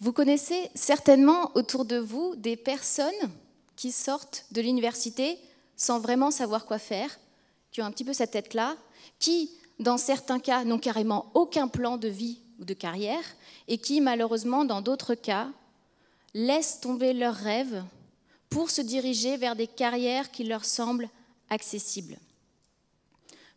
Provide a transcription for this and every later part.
Vous connaissez certainement autour de vous des personnes qui sortent de l'université sans vraiment savoir quoi faire, qui ont un petit peu cette tête-là, qui, dans certains cas, n'ont carrément aucun plan de vie ou de carrière, et qui, malheureusement, dans d'autres cas, laissent tomber leurs rêves pour se diriger vers des carrières qui leur semblent accessibles.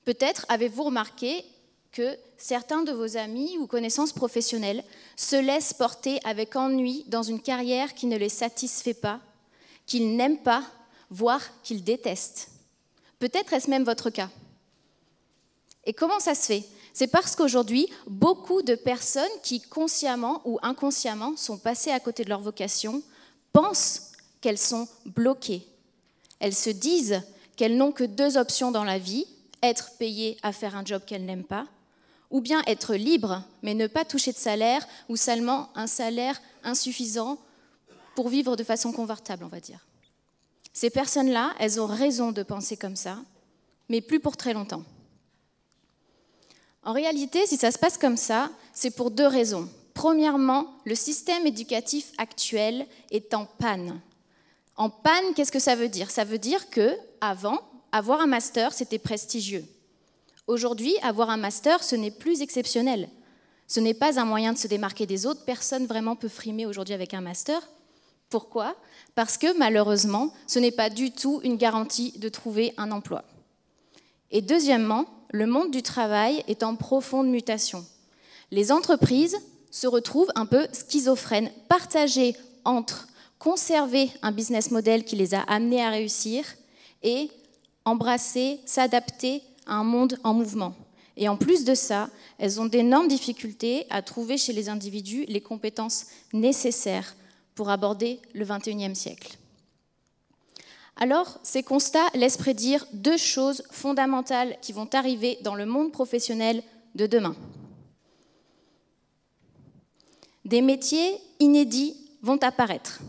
Peut-être avez-vous remarqué que certains de vos amis ou connaissances professionnelles se laissent porter avec ennui dans une carrière qui ne les satisfait pas, qu'ils n'aiment pas, voire qu'ils détestent. Peut-être est-ce même votre cas. Et comment ça se fait ? C'est parce qu'aujourd'hui, beaucoup de personnes qui, consciemment ou inconsciemment, sont passées à côté de leur vocation, pensent qu'elles sont bloquées. Elles se disent qu'elles n'ont que 2 options dans la vie, être payées à faire un job qu'elles n'aiment pas, ou bien être libre, mais ne pas toucher de salaire, ou seulement un salaire insuffisant pour vivre de façon confortable, on va dire. Ces personnes-là, elles ont raison de penser comme ça, mais plus pour très longtemps. En réalité, si ça se passe comme ça, c'est pour 2 raisons. Premièrement, le système éducatif actuel est en panne. En panne, qu'est-ce que ça veut dire ? Ça veut dire qu'avant, avoir un master, c'était prestigieux. Aujourd'hui, avoir un master, ce n'est plus exceptionnel. Ce n'est pas un moyen de se démarquer des autres. Personne vraiment peut frimer aujourd'hui avec un master. Pourquoi ? Parce que malheureusement, ce n'est pas du tout une garantie de trouver un emploi. Et deuxièmement, le monde du travail est en profonde mutation. Les entreprises se retrouvent un peu schizophrènes, partagées entre conserver un business model qui les a amenés à réussir et embrasser, s'adapter à un monde en mouvement. Et en plus de ça, elles ont d'énormes difficultés à trouver chez les individus les compétences nécessaires pour aborder le XXIe siècle. Alors, ces constats laissent prédire 2 choses fondamentales qui vont arriver dans le monde professionnel de demain. Des métiers inédits vont apparaître.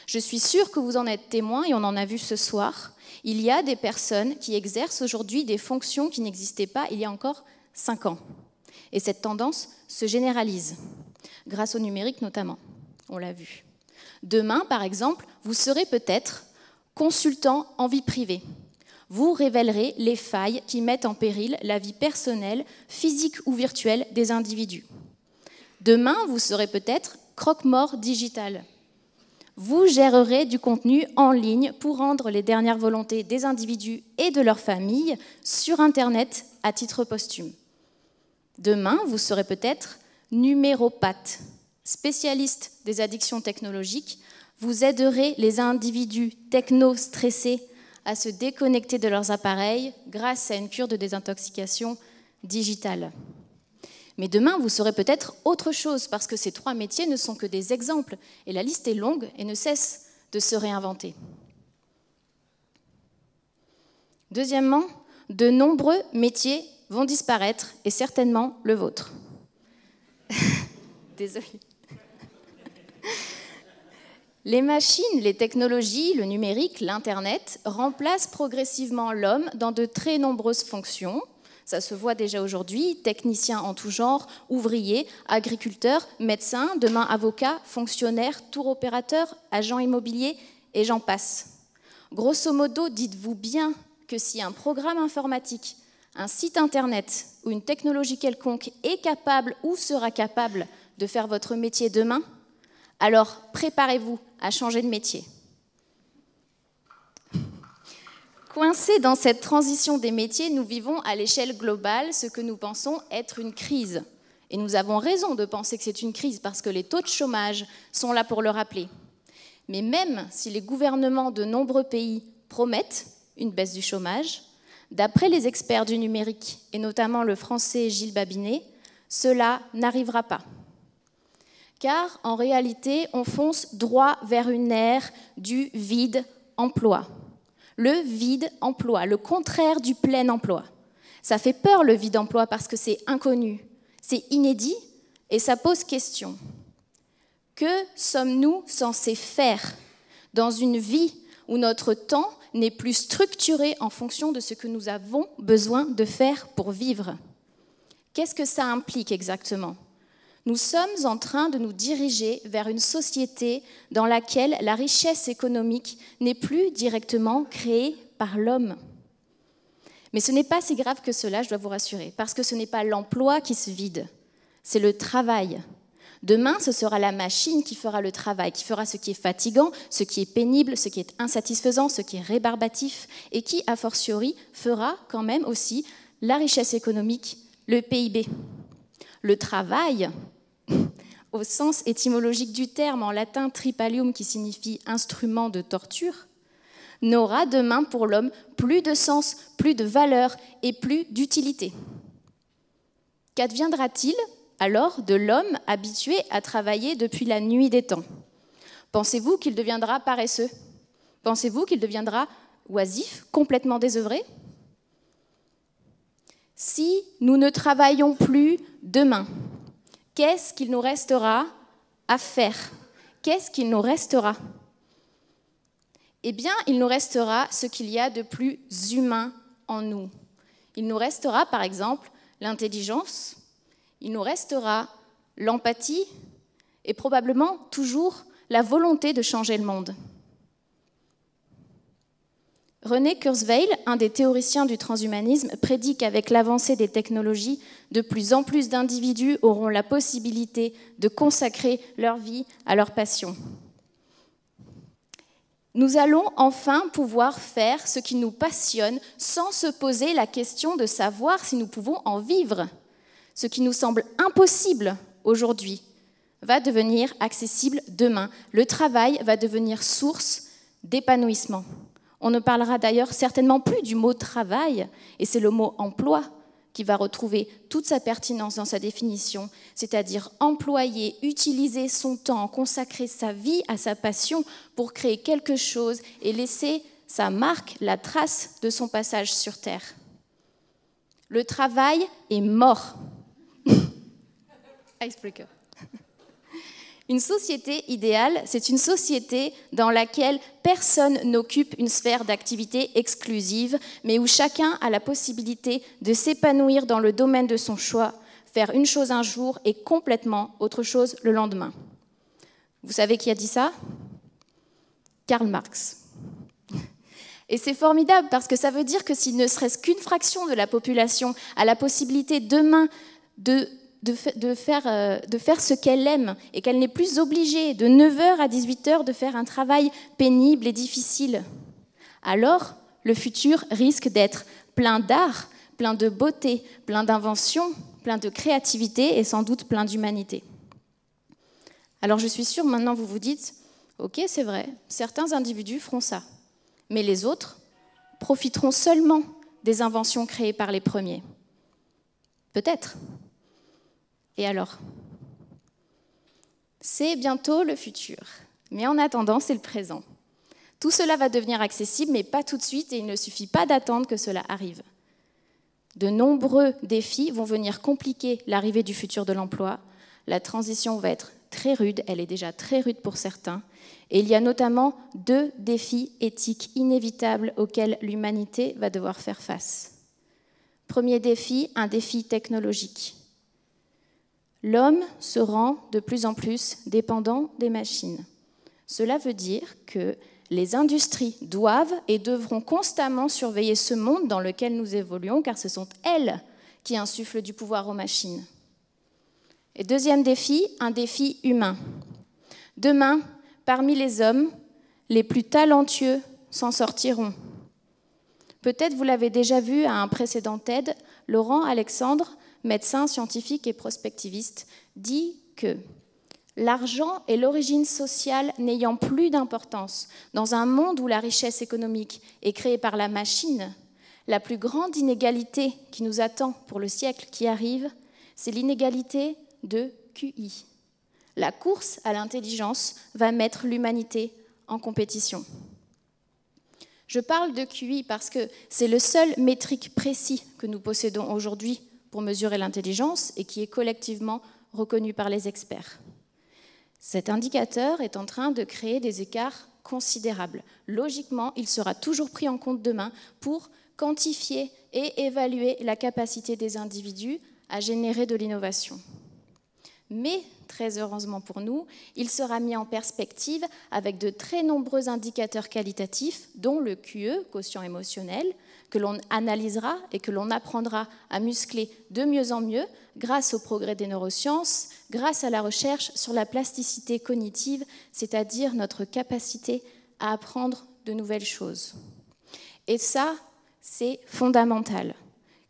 Je suis sûre que vous en êtes témoins et on en a vu ce soir. Il y a des personnes qui exercent aujourd'hui des fonctions qui n'existaient pas il y a encore 5 ans. Et cette tendance se généralise, grâce au numérique notamment, on l'a vu. Demain, par exemple, vous serez peut-être consultant en vie privée. Vous révélerez les failles qui mettent en péril la vie personnelle, physique ou virtuelle des individus. Demain, vous serez peut-être croque-mort digital. Vous gérerez du contenu en ligne pour rendre les dernières volontés des individus et de leurs familles sur Internet à titre posthume. Demain, vous serez peut-être numéropathe, spécialiste des addictions technologiques. Vous aiderez les individus techno-stressés à se déconnecter de leurs appareils grâce à une cure de désintoxication digitale. Mais demain, vous serez peut-être autre chose, parce que ces 3 métiers ne sont que des exemples, et la liste est longue et ne cesse de se réinventer. Deuxièmement, de nombreux métiers vont disparaître, et certainement le vôtre. Désolée. Les machines, les technologies, le numérique, l'Internet remplacent progressivement l'homme dans de très nombreuses fonctions. Ça se voit déjà aujourd'hui, techniciens en tout genre, ouvriers, agriculteurs, médecins, demain avocats, fonctionnaires, tour opérateurs, agents immobiliers, et j'en passe. Grosso modo, dites-vous bien que si un programme informatique, un site Internet ou une technologie quelconque est capable ou sera capable de faire votre métier demain, alors préparez-vous à changer de métier. Coincés dans cette transition des métiers, nous vivons à l'échelle globale ce que nous pensons être une crise. Et nous avons raison de penser que c'est une crise parce que les taux de chômage sont là pour le rappeler. Mais même si les gouvernements de nombreux pays promettent une baisse du chômage, d'après les experts du numérique, et notamment le français Gilles Babinet, cela n'arrivera pas. Car en réalité, on fonce droit vers une ère du vide-emploi. Le vide-emploi, le contraire du plein emploi. Ça fait peur le vide-emploi parce que c'est inconnu, c'est inédit et ça pose question. Que sommes-nous censés faire dans une vie où notre temps n'est plus structuré en fonction de ce que nous avons besoin de faire pour vivre ? Qu'est-ce que ça implique exactement ? Nous sommes en train de nous diriger vers une société dans laquelle la richesse économique n'est plus directement créée par l'homme. Mais ce n'est pas si grave que cela, je dois vous rassurer, parce que ce n'est pas l'emploi qui se vide, c'est le travail. Demain, ce sera la machine qui fera le travail, qui fera ce qui est fatigant, ce qui est pénible, ce qui est insatisfaisant, ce qui est rébarbatif, et qui, a fortiori, fera quand même aussi la richesse économique, le PIB. Le travail, au sens étymologique du terme, en latin tripalium, qui signifie instrument de torture, n'aura demain pour l'homme plus de sens, plus de valeur et plus d'utilité. Qu'adviendra-t-il alors de l'homme habitué à travailler depuis la nuit des temps? Pensez-vous qu'il deviendra paresseux? Pensez-vous qu'il deviendra oisif, complètement désœuvré? Si nous ne travaillons plus demain, qu'est-ce qu'il nous restera à faire? Qu'est-ce qu'il nous restera? Eh bien, il nous restera ce qu'il y a de plus humain en nous. Il nous restera, par exemple, l'intelligence, il nous restera l'empathie et probablement toujours la volonté de changer le monde. René Kurzweil, un des théoriciens du transhumanisme, prédit qu'avec l'avancée des technologies, de plus en plus d'individus auront la possibilité de consacrer leur vie à leur passion. Nous allons enfin pouvoir faire ce qui nous passionne sans se poser la question de savoir si nous pouvons en vivre. Ce qui nous semble impossible aujourd'hui va devenir accessible demain. Le travail va devenir source d'épanouissement. On ne parlera d'ailleurs certainement plus du mot travail, et c'est le mot emploi qui va retrouver toute sa pertinence dans sa définition, c'est-à-dire employer, utiliser son temps, consacrer sa vie à sa passion pour créer quelque chose et laisser sa marque, la trace de son passage sur Terre. Le travail est mort. Icebreaker. Une société idéale, c'est une société dans laquelle personne n'occupe une sphère d'activité exclusive, mais où chacun a la possibilité de s'épanouir dans le domaine de son choix, faire une chose un jour et complètement autre chose le lendemain. Vous savez qui a dit ça? Karl Marx. Et c'est formidable parce que ça veut dire que si ne serait-ce qu'une fraction de la population a la possibilité demain de faire ce qu'elle aime et qu'elle n'est plus obligée de 9h à 18h de faire un travail pénible et difficile, alors le futur risque d'être plein d'art, plein de beauté, plein d'invention, plein de créativité et sans doute plein d'humanité. Alors je suis sûre, maintenant vous vous dites, ok, c'est vrai, certains individus feront ça, mais les autres profiteront seulement des inventions créées par les premiers. Peut-être. Et alors? C'est bientôt le futur, mais en attendant, c'est le présent. Tout cela va devenir accessible, mais pas tout de suite, et il ne suffit pas d'attendre que cela arrive. De nombreux défis vont venir compliquer l'arrivée du futur de l'emploi. La transition va être très rude, elle est déjà très rude pour certains, et il y a notamment 2 défis éthiques inévitables auxquels l'humanité va devoir faire face. Premier défi, un défi technologique. L'homme se rend de plus en plus dépendant des machines. Cela veut dire que les industries doivent et devront constamment surveiller ce monde dans lequel nous évoluons, car ce sont elles qui insufflent du pouvoir aux machines. Et deuxième défi, un défi humain. Demain, parmi les hommes, les plus talentueux s'en sortiront. Peut-être vous l'avez déjà vu à un précédent TED, Laurent Alexandre, médecin, scientifique et prospectiviste, dit que l'argent est l'origine sociale n'ayant plus d'importance. Dans un monde où la richesse économique est créée par la machine, la plus grande inégalité qui nous attend pour le siècle qui arrive, c'est l'inégalité de QI. La course à l'intelligence va mettre l'humanité en compétition. Je parle de QI parce que c'est le seul métrique précis que nous possédons aujourd'hui pour mesurer l'intelligence et qui est collectivement reconnu par les experts. Cet indicateur est en train de créer des écarts considérables. Logiquement, il sera toujours pris en compte demain pour quantifier et évaluer la capacité des individus à générer de l'innovation. Mais, très heureusement pour nous, il sera mis en perspective avec de très nombreux indicateurs qualitatifs, dont le QE, quotient émotionnel, que l'on analysera et que l'on apprendra à muscler de mieux en mieux grâce au progrès des neurosciences, grâce à la recherche sur la plasticité cognitive, c'est-à-dire notre capacité à apprendre de nouvelles choses. Et ça, c'est fondamental.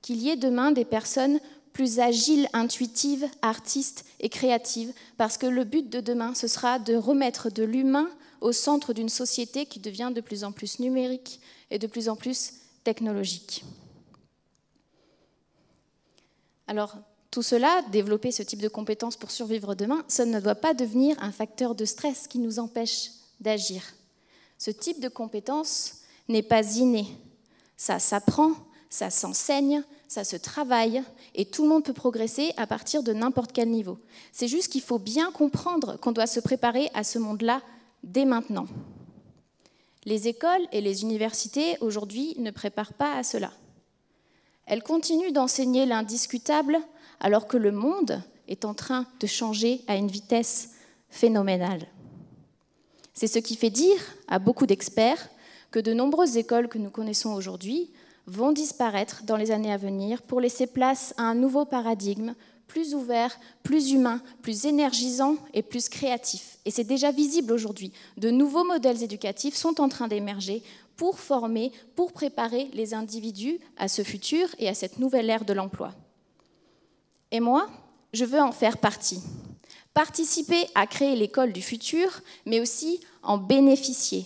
Qu'il y ait demain des personnes plus agiles, intuitives, artistes et créatives, parce que le but de demain, ce sera de remettre de l'humain au centre d'une société qui devient de plus en plus numérique et de plus en plus technologique. Alors, tout cela, développer ce type de compétences pour survivre demain, ça ne doit pas devenir un facteur de stress qui nous empêche d'agir. Ce type de compétence n'est pas inné. Ça s'apprend, ça s'enseigne, ça se travaille, et tout le monde peut progresser à partir de n'importe quel niveau. C'est juste qu'il faut bien comprendre qu'on doit se préparer à ce monde-là dès maintenant. Les écoles et les universités, aujourd'hui, ne préparent pas à cela. Elles continuent d'enseigner l'indiscutable, alors que le monde est en train de changer à une vitesse phénoménale. C'est ce qui fait dire à beaucoup d'experts que de nombreuses écoles que nous connaissons aujourd'hui vont disparaître dans les années à venir pour laisser place à un nouveau paradigme plus ouvert, plus humain, plus énergisant et plus créatif. Et c'est déjà visible aujourd'hui. De nouveaux modèles éducatifs sont en train d'émerger pour former, pour préparer les individus à ce futur et à cette nouvelle ère de l'emploi. Et moi, je veux en faire partie. Participer à créer l'école du futur, mais aussi en bénéficier.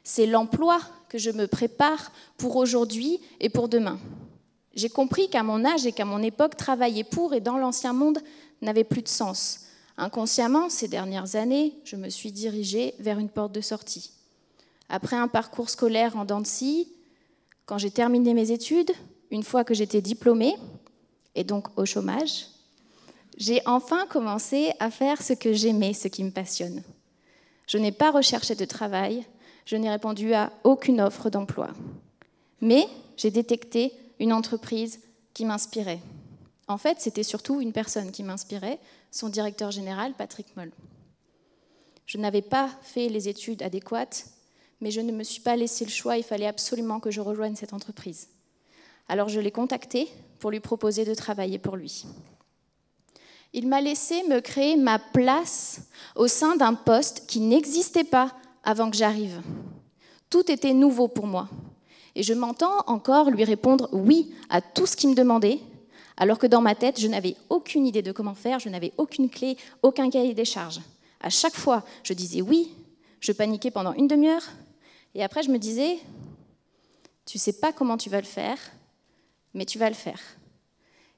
C'est l'emploi que je me prépare pour aujourd'hui et pour demain. J'ai compris qu'à mon âge et qu'à mon époque, travailler pour et dans l'ancien monde n'avait plus de sens. Inconsciemment, ces dernières années, je me suis dirigée vers une porte de sortie. Après un parcours scolaire en dents de scie, quand j'ai terminé mes études, une fois que j'étais diplômée, et donc au chômage, j'ai enfin commencé à faire ce que j'aimais, ce qui me passionne. Je n'ai pas recherché de travail, je n'ai répondu à aucune offre d'emploi. Mais j'ai détecté une entreprise qui m'inspirait. En fait, c'était surtout une personne qui m'inspirait, son directeur général, Patrick Moll. Je n'avais pas fait les études adéquates, mais je ne me suis pas laissé le choix, il fallait absolument que je rejoigne cette entreprise. Alors je l'ai contacté pour lui proposer de travailler pour lui. Il m'a laissé me créer ma place au sein d'un poste qui n'existait pas avant que j'arrive. Tout était nouveau pour moi. Et je m'entends encore lui répondre oui à tout ce qu'il me demandait, alors que dans ma tête, je n'avais aucune idée de comment faire, je n'avais aucune clé, aucun cahier des charges. À chaque fois, je disais oui, je paniquais pendant une demi-heure, et après je me disais, tu ne sais pas comment tu vas le faire, mais tu vas le faire.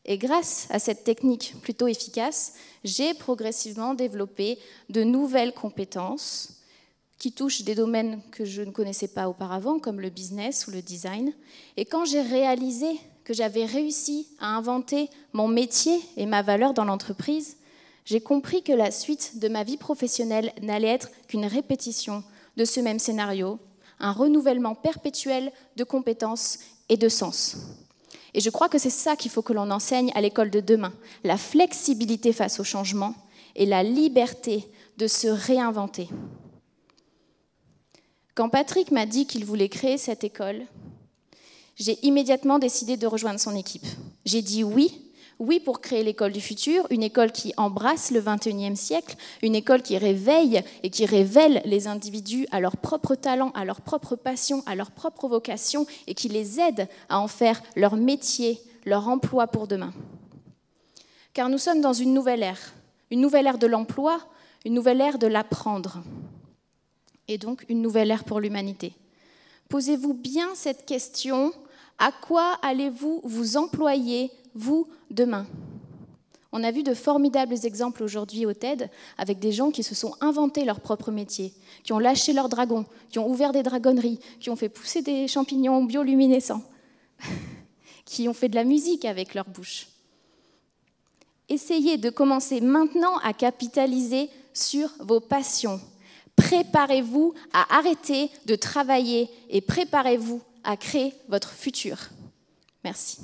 Et grâce à cette technique plutôt efficace, j'ai progressivement développé de nouvelles compétences qui touchent des domaines que je ne connaissais pas auparavant, comme le business ou le design. Et quand j'ai réalisé que j'avais réussi à inventer mon métier et ma valeur dans l'entreprise, j'ai compris que la suite de ma vie professionnelle n'allait être qu'une répétition de ce même scénario, un renouvellement perpétuel de compétences et de sens. Et je crois que c'est ça qu'il faut que l'on enseigne à l'école de demain, la flexibilité face au changement et la liberté de se réinventer. Quand Patrick m'a dit qu'il voulait créer cette école, j'ai immédiatement décidé de rejoindre son équipe. J'ai dit oui, oui pour créer l'école du futur, une école qui embrasse le XXIe siècle, une école qui réveille et qui révèle les individus à leur propre talent, à leur propre passion, à leur propre vocation et qui les aide à en faire leur métier, leur emploi pour demain. Car nous sommes dans une nouvelle ère de l'emploi, une nouvelle ère de l'apprendre. Et donc une nouvelle ère pour l'humanité. Posez-vous bien cette question, à quoi allez-vous vous employer, vous, demain ? On a vu de formidables exemples aujourd'hui au TED, avec des gens qui se sont inventés leur propre métier, qui ont lâché leurs dragons, qui ont ouvert des dragonneries, qui ont fait pousser des champignons bioluminescents, qui ont fait de la musique avec leur bouche. Essayez de commencer maintenant à capitaliser sur vos passions. Préparez-vous à arrêter de travailler et préparez-vous à créer votre futur. Merci.